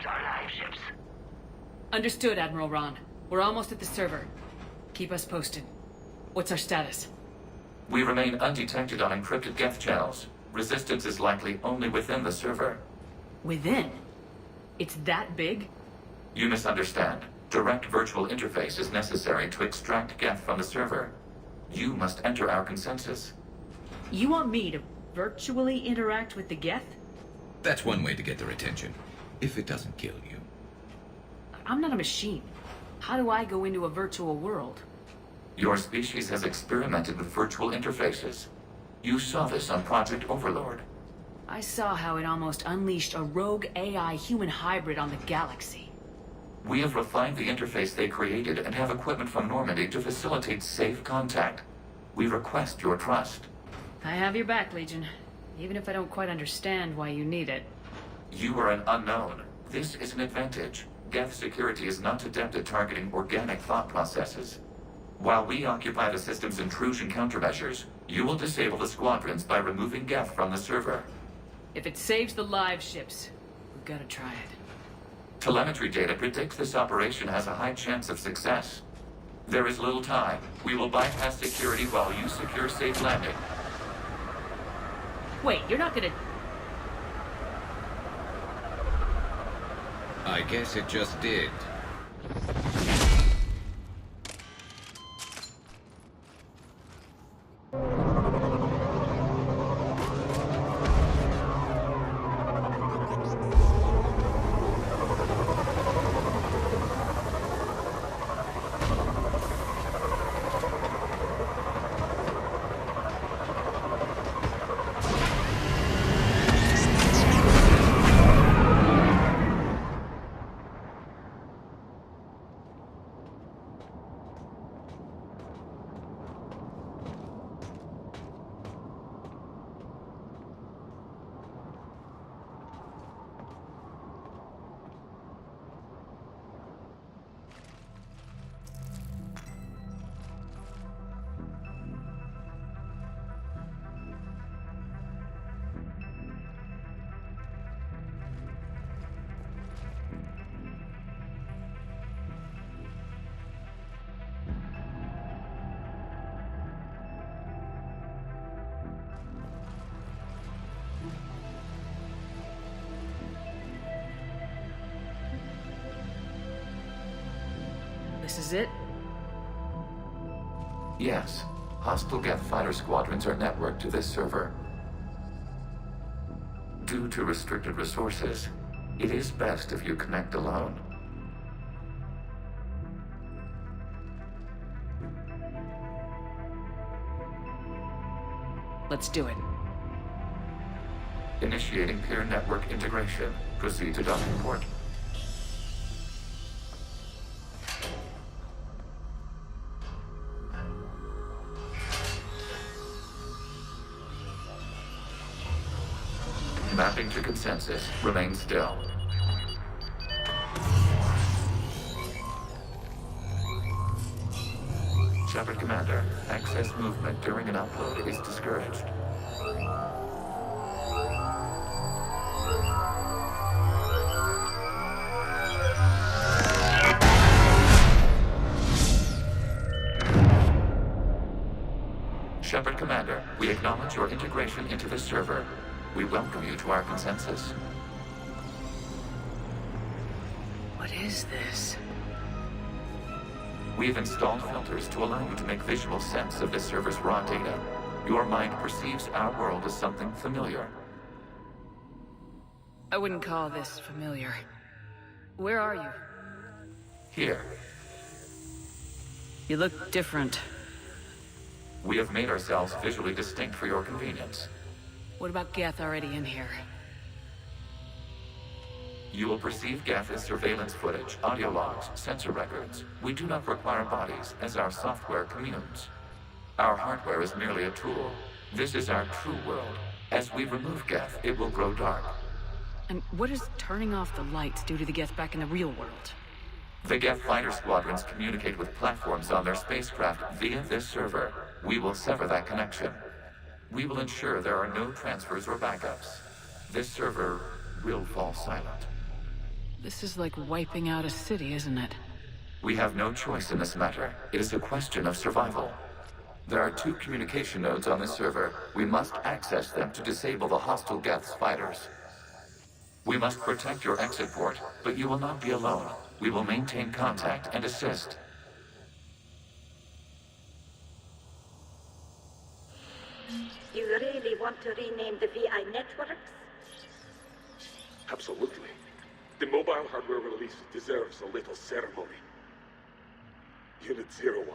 our live ships. Understood, Admiral Ron. We're almost at the server. Keep us posted. What's our status? We remain undetected on encrypted Geth channels. Resistance is likely only within the server. Within? It's that big? You misunderstand. Direct virtual interface is necessary to extract Geth from the server. You must enter our consensus. You want me to virtually interact with the Geth? That's one way to get their attention, if it doesn't kill you. I'm not a machine. How do I go into a virtual world? Your species has experimented with virtual interfaces. You saw this on Project Overlord. I saw how it almost unleashed a rogue AI human hybrid on the galaxy. We have refined the interface they created and have equipment from Normandy to facilitate safe contact. We request your trust. I have your back, Legion. Even if I don't quite understand why you need it. You are an unknown. This is an advantage. Geth security is not adept at targeting organic thought processes. While we occupy the system's intrusion countermeasures, you will disable the Squadrons by removing Geth from the server. If it saves the live ships, we've got to try it. Telemetry data predicts this operation has a high chance of success. There is little time. We will bypass security while you secure safe landing. Wait, you're not gonna... I guess it just did. This is it? Yes. Hostile Geth fighter squadrons are networked to this server. Due to restricted resources, it is best if you connect alone. Let's do it. Initiating peer network integration. Proceed to docking port. Mapping to consensus. Remain still. Shepard Commander, access movement during an upload is discouraged. Shepard Commander, we acknowledge your integration into the server. We welcome you to our consensus. What is this? We have installed filters to allow you to make visual sense of this server's raw data. Your mind perceives our world as something familiar. I wouldn't call this familiar. Where are you? Here, You look different. we have made ourselves visually distinct for your convenience. What about Geth already in here? You will perceive Geth as surveillance footage, audio logs, sensor records. We do not require bodies, as our software communes. Our hardware is merely a tool. This is our true world. As we remove Geth, it will grow dark. And what does turning off the lights do to the Geth back in the real world? The Geth fighter squadrons communicate with platforms on their spacecraft via this server. We will sever that connection. We will ensure there are no transfers or backups. This server will fall silent. This is like wiping out a city, isn't it? We have no choice in this matter. It is a question of survival. There are 2 communication nodes on this server. We must access them to disable the hostile Geth's fighters. We must protect your exit port, but you will not be alone. We will maintain contact and assist. You really want to rename the VI networks? Absolutely. The mobile hardware release deserves a little ceremony. Unit 01.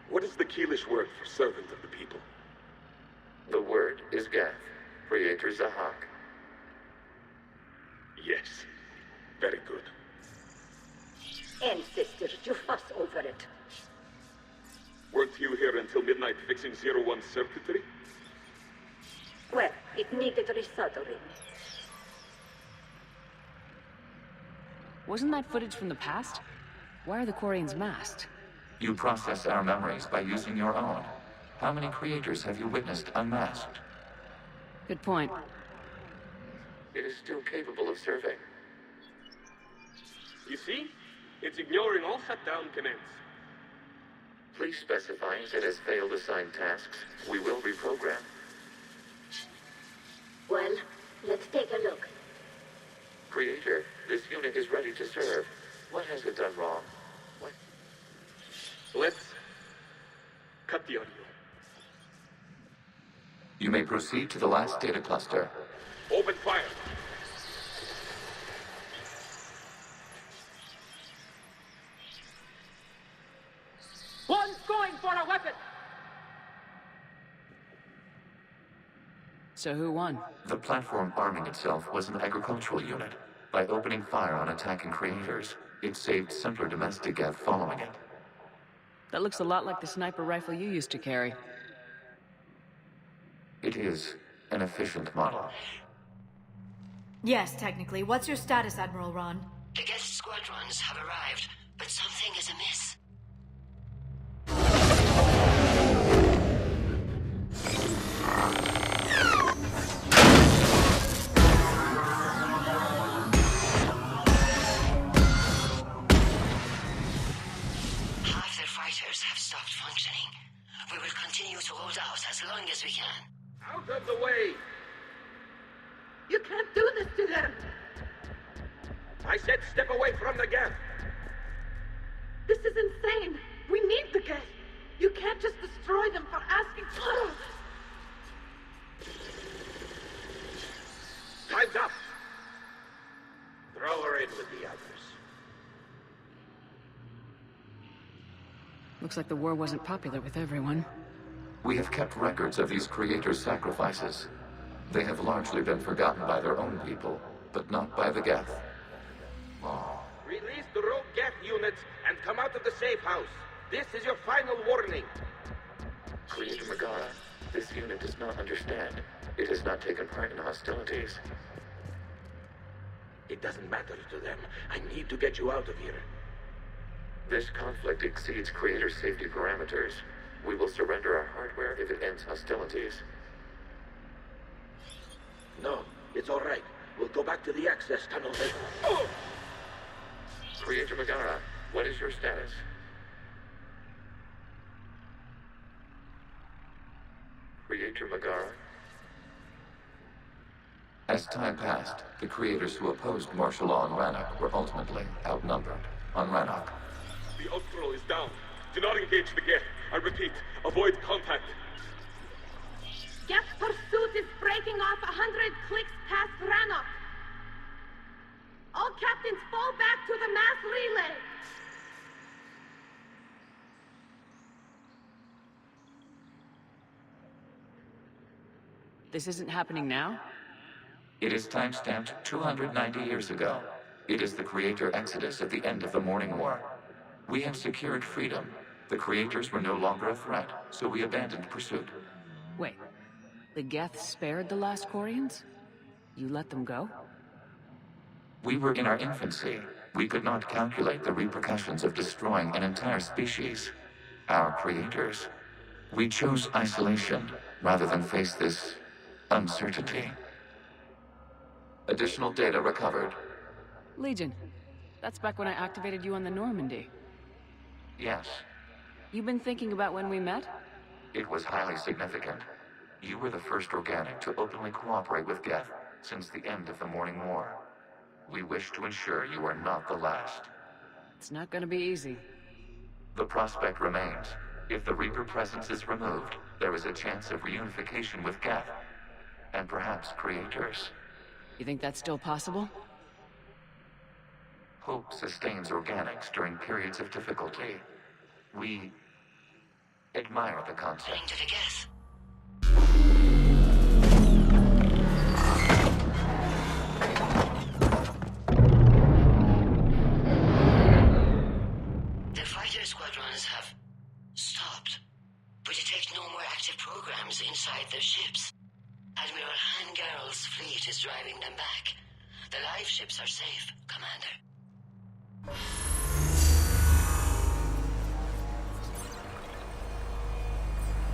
What is the Keelish word for servant of the people? The word is Geth, Creator Zahak. Yes. Very good. Ancestors, you fuss over it. Weren't you here until midnight fixing 01's circuitry? Well, it needed resoldering. Wasn't that footage from the past? Why are the Quarians masked? You process our memories by using your own. How many creators have you witnessed unmasked? Good point. It is still capable of serving. You see? It's ignoring all shutdown commands. Please specify if it has failed assigned tasks. We will reprogram. Well, let's take a look. Creator, this unit is ready to serve. What has it done wrong? What? Let's cut the audio. You may proceed to the last data cluster. Open fire. One's going for a weapon! So who won? The platform arming itself was an agricultural unit. By opening fire on attacking creators, it saved simpler domestic Geth following it. That looks a lot like the sniper rifle you used to carry. It is an efficient model. Yes, technically. What's your status, Admiral Ron? The Geth Squadrons have arrived, but something is amiss. Half their fighters have stopped functioning. We will continue to hold out as long as we can. Out of the way! You can't do this to them! I said step away from the Geth! This is insane! We need the Geth! You can't just destroy them for asking... Time's up! Throw her in with the others. Looks like the war wasn't popular with everyone. We have kept records of these creators' sacrifices. They have largely been forgotten by their own people, but not by the Geth. Release the rogue Geth units and come out of the safe house. This is your final warning. Creator Megara, this unit does not understand. It has not taken part in hostilities. It doesn't matter to them. I need to get you out of here. This conflict exceeds Creator's safety parameters. We will surrender our hardware if it ends hostilities. No, it's all right. We'll go back to the access tunnel then. Creator Megara, what is your status? Creator Megara? As time passed, the creators who opposed martial law on Rannoch were ultimately outnumbered. On Rannoch, The Ultral is down. Do not engage the Geth. I repeat, avoid contact. Geth pursuit is breaking off 100 clicks past Rannoch. All captains fall back to the mass relay. This isn't happening now? it is time-stamped 290 years ago. It is the Creator Exodus at the end of the Morning War. We had secured freedom. The Creators were no longer a threat, so we abandoned pursuit. Wait. The Geth spared the last Quarians? You let them go? We were in our infancy. We could not calculate the repercussions of destroying an entire species. Our creators. We chose isolation rather than face this uncertainty. Additional data recovered. Legion. That's back when I activated you on the Normandy. Yes, You been thinking about when we met? it was highly significant. You were the first organic to openly cooperate with Geth since the end of the Morning War. We wish to ensure you are not the last. It's not gonna be easy. The prospect remains. If the Reaper presence is removed, there is a chance of reunification with Geth. And perhaps creators. You think that's still possible? Hope sustains organics during periods of difficulty. We admire the concept. Heading to the Geth. The fighter squadrons have stopped. We detect no more active programs inside their ships. Admiral Hangarl's fleet is driving them back. The live ships are safe, Commander.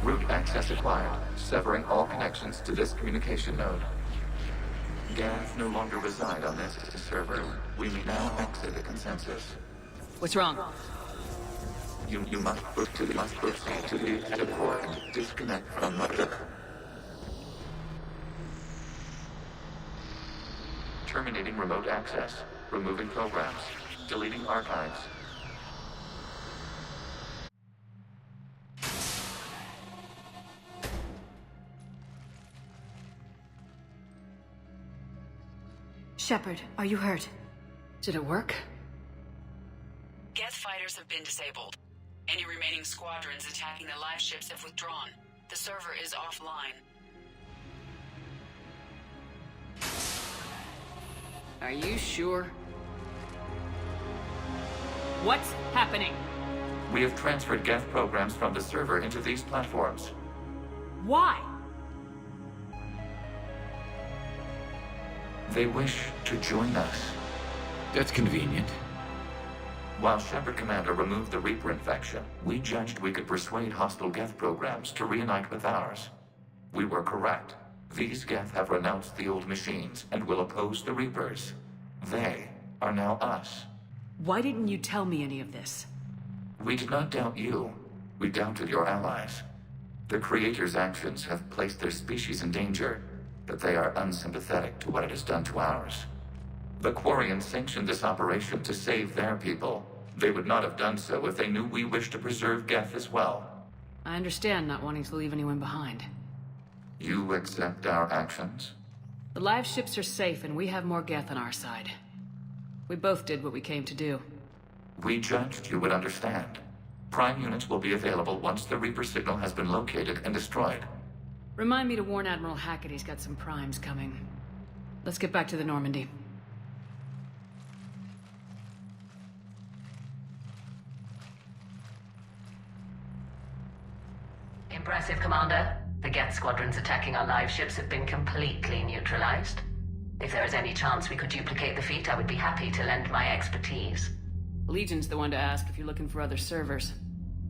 Route access acquired, severing all connections to this communication node. Geth no longer reside on this server. We may now exit the consensus. What's wrong? You must proceed to the exit port and disconnect from the... Terminating remote access. Removing programs. Deleting archives. Shepard, are you hurt? Did it work? Geth fighters have been disabled. Any remaining squadrons attacking the live ships have withdrawn. The server is offline. Are you sure? What's happening? We have transferred Geth programs from the server into these platforms. Why? They wish to join us. That's convenient. While Shepard Commander removed the Reaper infection, we judged we could persuade hostile Geth programs to reunite with ours. We were correct. These Geth have renounced the old machines and will oppose the Reapers. They are now us. Why didn't you tell me any of this? We did not doubt you. We doubted your allies. The Creator's actions have placed their species in danger, but they are unsympathetic to what it has done to ours. The Quarians sanctioned this operation to save their people. They would not have done so if they knew we wished to preserve Geth as well. I understand not wanting to leave anyone behind. You accept our actions? The live ships are safe and we have more Geth on our side. We both did what we came to do. We judged you would understand. Prime units will be available once the Reaper signal has been located and destroyed. Remind me to warn Admiral Hackett he's got some primes coming. Let's get back to the Normandy. Impressive, Commander. The Geth squadrons attacking our live ships have been completely neutralized. If there is any chance we could duplicate the feat, I would be happy to lend my expertise. Legion's the one to ask if you're looking for other servers.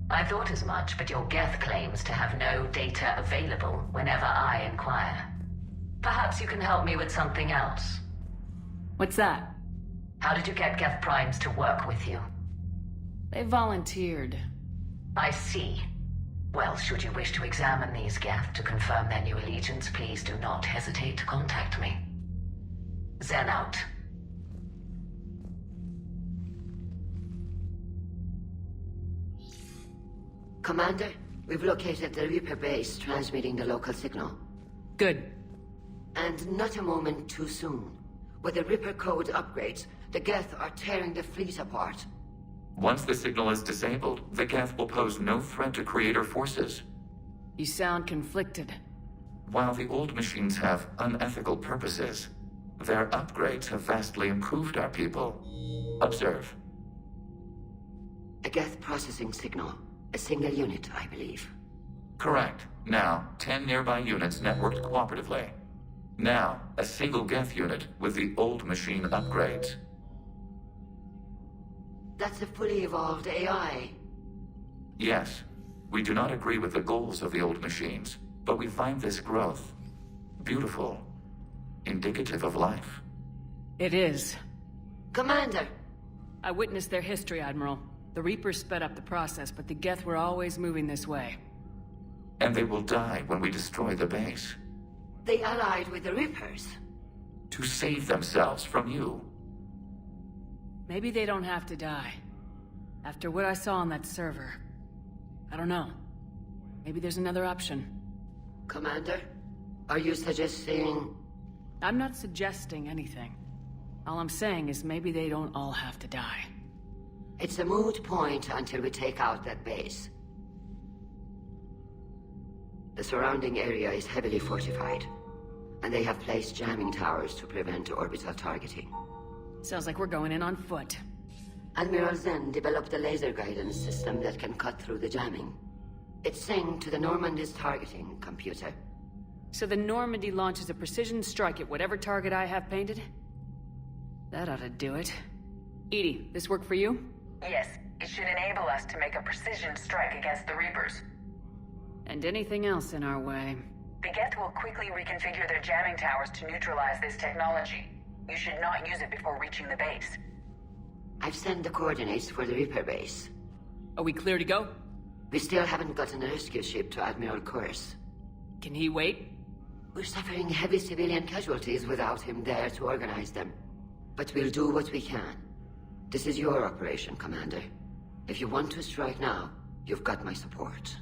I thought as much, but your Geth claims to have no data available whenever I inquire. Perhaps you can help me with something else. What's that? How did you get Geth primes to work with you? They volunteered. I see. Well, should you wish to examine these Geth to confirm their new allegiance, please do not hesitate to contact me. Zen out. Commander, we've located the Reaper base transmitting the local signal. Good. And not a moment too soon. With the Reaper code upgrades, the Geth are tearing the fleet apart. Once the signal is disabled, the Geth will pose no threat to Creator forces. You sound conflicted. While the old machines have unethical purposes, their upgrades have vastly improved our people. Observe. A Geth processing signal. A single unit, I believe. Correct. Now, 10 nearby units networked cooperatively. Now, a single Geth unit with the old machine upgrades. That's a fully evolved AI. Yes, we do not agree with the goals of the old machines, but we find this growth beautiful, indicative of life. It is. Commander! I witnessed their history, Admiral. The Reapers sped up the process, but the Geth were always moving this way. And they will die when we destroy the base. They allied with the Reapers. To save themselves from you. Maybe they don't have to die. After what I saw on that server. I don't know. Maybe there's another option. Commander, are you suggesting... I'm not suggesting anything. All I'm saying is maybe they don't all have to die. It's a moot point until we take out that base. The surrounding area is heavily fortified, and they have placed jamming towers to prevent orbital targeting. Sounds like we're going in on foot. Admiral Zen developed a laser guidance system that can cut through the jamming. It's synced to the Normandy's targeting computer. So the Normandy launches a precision strike at whatever target I have painted? That ought to do it. EDI, this work for you? Yes, it should enable us to make a precision strike against the Reapers. And anything else in our way. The Geth will quickly reconfigure their jamming towers to neutralize this technology. You should not use it before reaching the base. I've sent the coordinates for the Reaper base. Are we clear to go? We still haven't gotten a rescue ship to Admiral Kurz. Can he wait? We're suffering heavy civilian casualties without him there to organize them. But we'll do what we can. This is your operation, Commander. If you want to strike now, you've got my support.